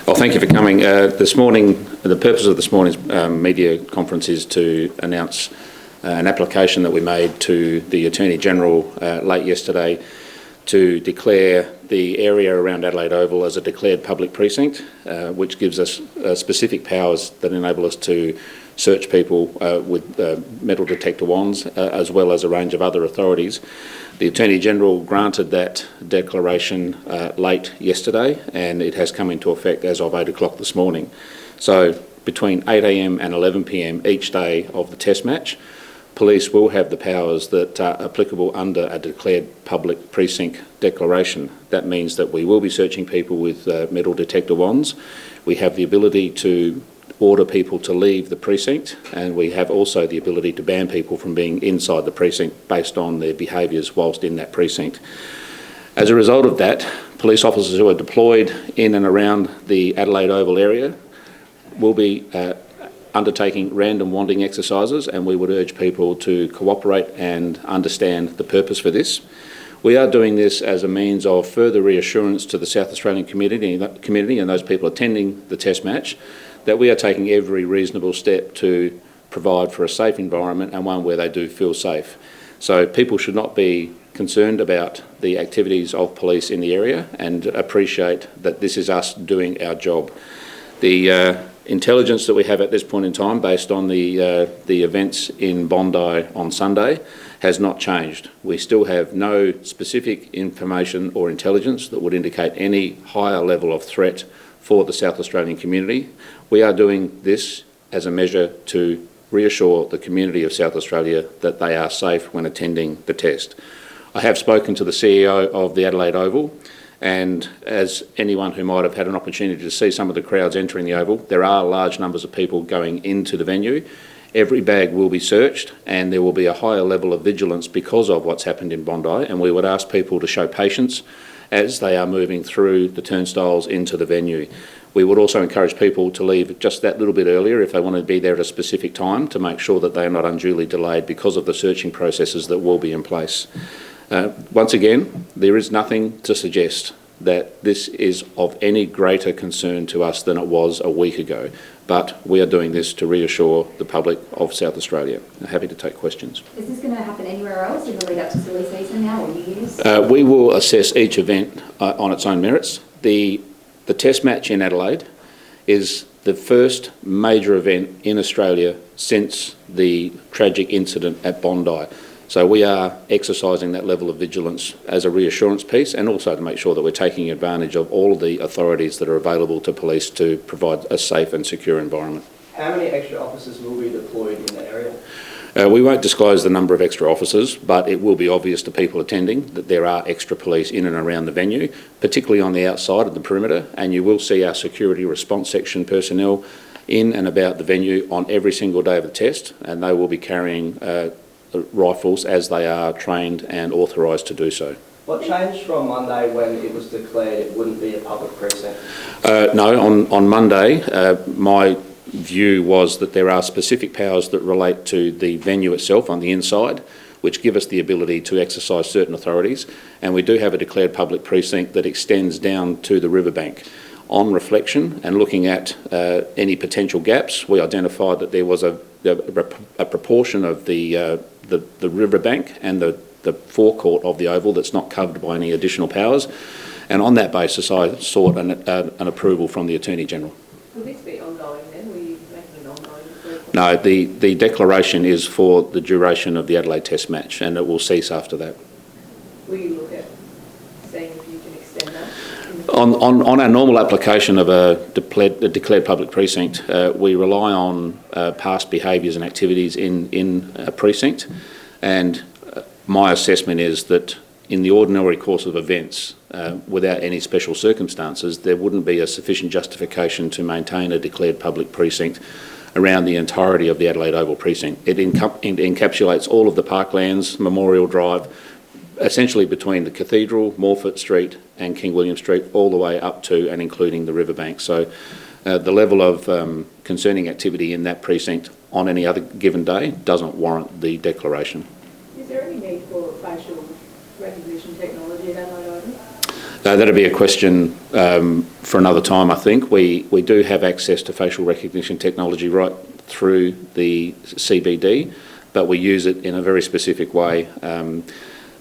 Well, thank you for coming. This morning, the purpose of this morning's media conference is to announce an application that we made to the Attorney General late yesterday to declare the area around Adelaide Oval as a declared public precinct, which gives us specific powers that enable us to search people with metal detector wands, as well as a range of other authorities. The Attorney General granted that declaration late yesterday, and it has come into effect as of 8 o'clock this morning. So between 8 a.m. and 11 p.m. each day of the test match, police will have the powers that are applicable under a declared public precinct declaration. That means that we will be searching people with metal detector wands. We have the ability to order people to leave the precinct, and we have also the ability to ban people from being inside the precinct based on their behaviours whilst in that precinct. As a result of that, police officers who are deployed in and around the Adelaide Oval area will be undertaking random wanding exercises, and we would urge people to cooperate and understand the purpose for this. We are doing this as a means of further reassurance to the South Australian community and those people attending the test match that we are taking every reasonable step to provide for a safe environment and one where they do feel safe. So people should not be concerned about the activities of police in the area and appreciate that this is us doing our job. The intelligence that we have at this point in time, based on the events in Bondi on Sunday, has not changed. We still have no specific information or intelligence that would indicate any higher level of threat for the South Australian community. We are doing this as a measure to reassure the community of South Australia that they are safe when attending the test. I have spoken to the CEO of the Adelaide Oval, and as anyone who might have had an opportunity to see some of the crowds entering the Oval, there are large numbers of people going into the venue. Every bag will be searched, and there will be a higher level of vigilance because of what's happened in Bondi, and we would ask people to show patience as they are moving through the turnstiles into the venue. We would also encourage people to leave just that little bit earlier if they want to be there at a specific time, to make sure that they are not unduly delayed because of the searching processes that will be in place. Once again, there is nothing to suggest that this is of any greater concern to us than it was a week ago, but we are doing this to reassure the public of South Australia. I'm happy to take questions. Is this going to happen anywhere else in the lead up to silly season now, or New Year's? We will assess each event on its own merits. The test match in Adelaide is the first major event in Australia since the tragic incident at Bondi. So we are exercising that level of vigilance as a reassurance piece, and also to make sure that we're taking advantage of all of the authorities that are available to police to provide a safe and secure environment. How many extra officers will be deployed in the area? We won't disclose the number of extra officers, but it will be obvious to people attending that there are extra police in and around the venue, particularly on the outside of the perimeter, and you will see our security response section personnel in and about the venue on every single day of the test, and they will be carrying rifles as they are trained and authorised to do so. What changed from Monday when it was declared it wouldn't be a public precinct? No, on Monday, my view was that there are specific powers that relate to the venue itself on the inside, which give us the ability to exercise certain authorities, and we do have a declared public precinct that extends down to the riverbank. On reflection and looking at any potential gaps, we identified that there was a proportion of the riverbank and the forecourt of the Oval that's not covered by any additional powers, and on that basis I sought an approval from the Attorney General. Will this be ongoing then? Will you make it an ongoing? No, the declaration is for the duration of the Adelaide Test match, and it will cease after that. Will you look at seeing if you can extend that? On our normal application of a declared public precinct, we rely on past behaviours and activities in a precinct, and my assessment is that in the ordinary course of events, without any special circumstances, there wouldn't be a sufficient justification to maintain a declared public precinct around the entirety of the Adelaide Oval precinct. It encapsulates all of the parklands, Memorial Drive, essentially between the Cathedral, Morfett Street and King William Street, all the way up to and including the riverbank. So the level of concerning activity in that precinct on any other given day doesn't warrant the declaration. Is there any need for facial recognition technology at Adelaide Oval? That'd be a question for another time, I think. We do have access to facial recognition technology right through the CBD, but we use it in a very specific way.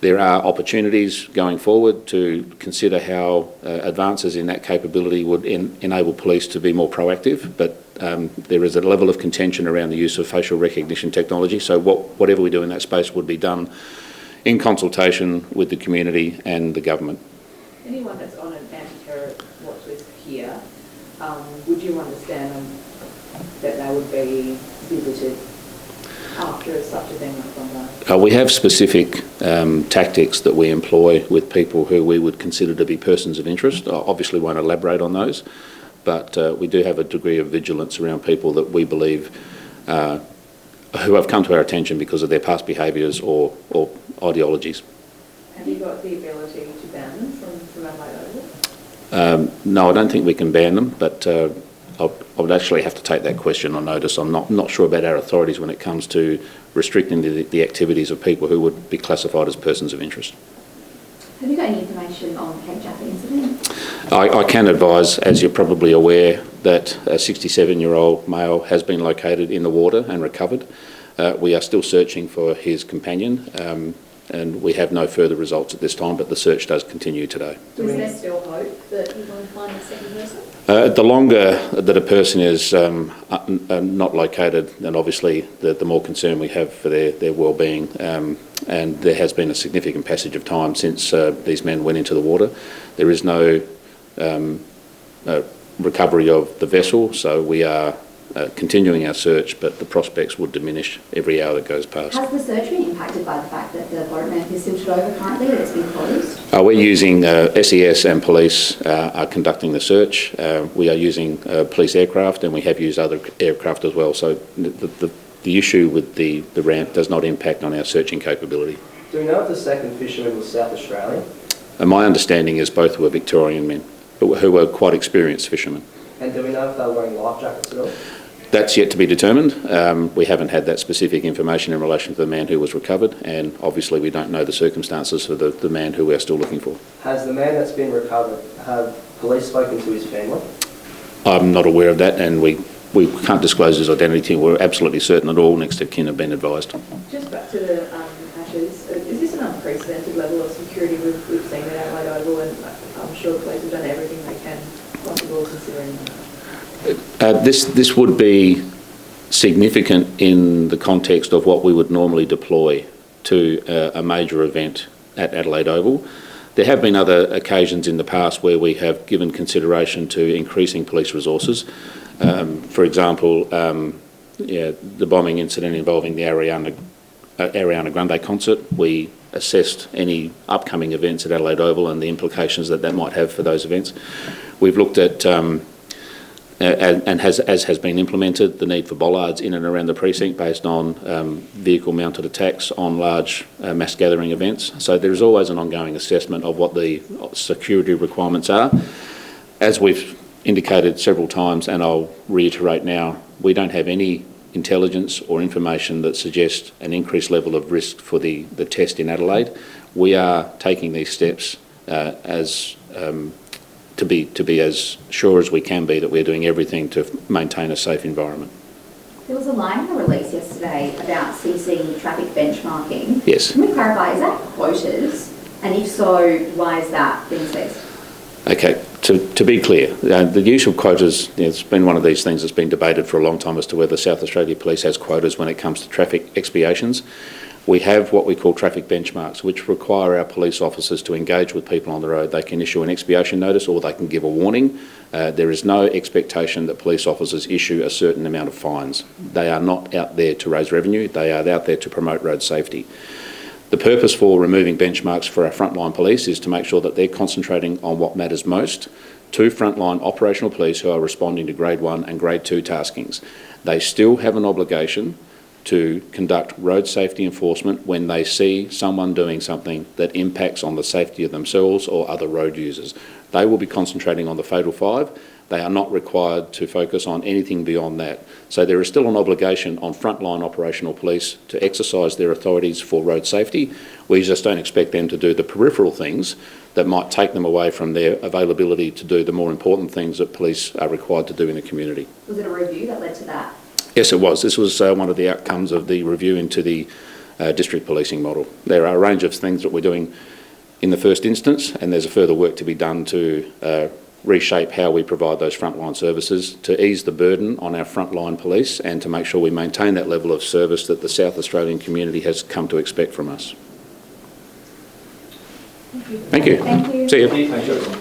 There are opportunities going forward to consider how advances in that capability would enable police to be more proactive, but there is a level of contention around the use of facial recognition technology, so whatever we do in that space would be done in consultation with the community and the government. Anyone that's on an anti-terror watch list here, would you understand that they would be visited after such a thing like that? We have specific tactics that we employ with people who we would consider to be persons of interest. I obviously won't elaborate on those, but we do have a degree of vigilance around people that we believe who have come to our attention because of their past behaviours or ideologies. Have you got the ability to ban them from Adelaide Oval? No, I don't think we can ban them, but I would actually have to take that question on notice. I'm not sure about our authorities when it comes to restricting the activities of people who would be classified as persons of interest. Have you got any information on the Cape Jaffa incident? I can advise, as you're probably aware, that a 67-year-old male has been located in the water and recovered. We are still searching for his companion, and we have no further results at this time, but the search does continue today. Is there still hope that you're going to find a second person? The longer that a person is not located, then obviously the more concern we have for their well-being. And there has been a significant passage of time since these men went into the water. There is no recovery of the vessel, so we are continuing our search, but the prospects would diminish every hour that goes past. Has the search been impacted by the fact that the boat ramp is silted over currently, that it's been closed? We're using SES and police are conducting the search. We are using police aircraft, and we have used other aircraft as well. So the issue with the ramp does not impact on our searching capability. Do we know if the second fisherman was South Australian? My understanding is both were Victorian men who were quite experienced fishermen. And do we know if they were wearing life jackets at all? That's yet to be determined. We haven't had that specific information in relation to the man who was recovered, and obviously we don't know the circumstances of the man who we're still looking for. Has the man that's been recovered, have police spoken to his family? I'm not aware of that, and we can't disclose his identity. We're absolutely certain that all next of kin have been advised. Just back to the Ashes, is this an unprecedented level of security we've seen at Adelaide Oval, and I'm sure police have done everything they can possible considering This would be significant in the context of what we would normally deploy to a major event at Adelaide Oval. There have been other occasions in the past where we have given consideration to increasing police resources. For example, the bombing incident involving the Ariana Grande concert. We assessed any upcoming events at Adelaide Oval and the implications that might have for those events. We've looked at and as has been implemented, the need for bollards in and around the precinct based on vehicle-mounted attacks on large mass gathering events. So there is always an ongoing assessment of what the security requirements are. As we've indicated several times, and I'll reiterate now, we don't have any intelligence or information that suggests an increased level of risk for the test in Adelaide. We are taking these steps to be as sure as we can be that we're doing everything to maintain a safe environment. There was a line in the release yesterday about ceasing traffic benchmarking. Yes. Can we clarify, is that quotas? And if so, why is that being ceased? Okay, to be clear, the use of quotas, it's been one of these things that's been debated for a long time as to whether South Australia Police has quotas when it comes to traffic expiations. We have what we call traffic benchmarks, which require our police officers to engage with people on the road. They can issue an expiation notice or they can give a warning. There is no expectation that police officers issue a certain amount of fines. They are not out there to raise revenue. They are out there to promote road safety. The purpose for removing benchmarks for our frontline police is to make sure that they're concentrating on what matters most to frontline operational police who are responding to Grade 1 and Grade 2 taskings. They still have an obligation to conduct road safety enforcement when they see someone doing something that impacts on the safety of themselves or other road users. They will be concentrating on the fatal five. They are not required to focus on anything beyond that. So there is still an obligation on frontline operational police to exercise their authorities for road safety. We just don't expect them to do the peripheral things that might take them away from their availability to do the more important things that police are required to do in the community. Was it a review that led to that? Yes, it was. This was one of the outcomes of the review into the district policing model. There are a range of things that we're doing in the first instance, and there's a further work to be done to reshape how we provide those frontline services, to ease the burden on our frontline police and to make sure we maintain that level of service that the South Australian community has come to expect from us. Thank you. Thank you. See you. Thank you.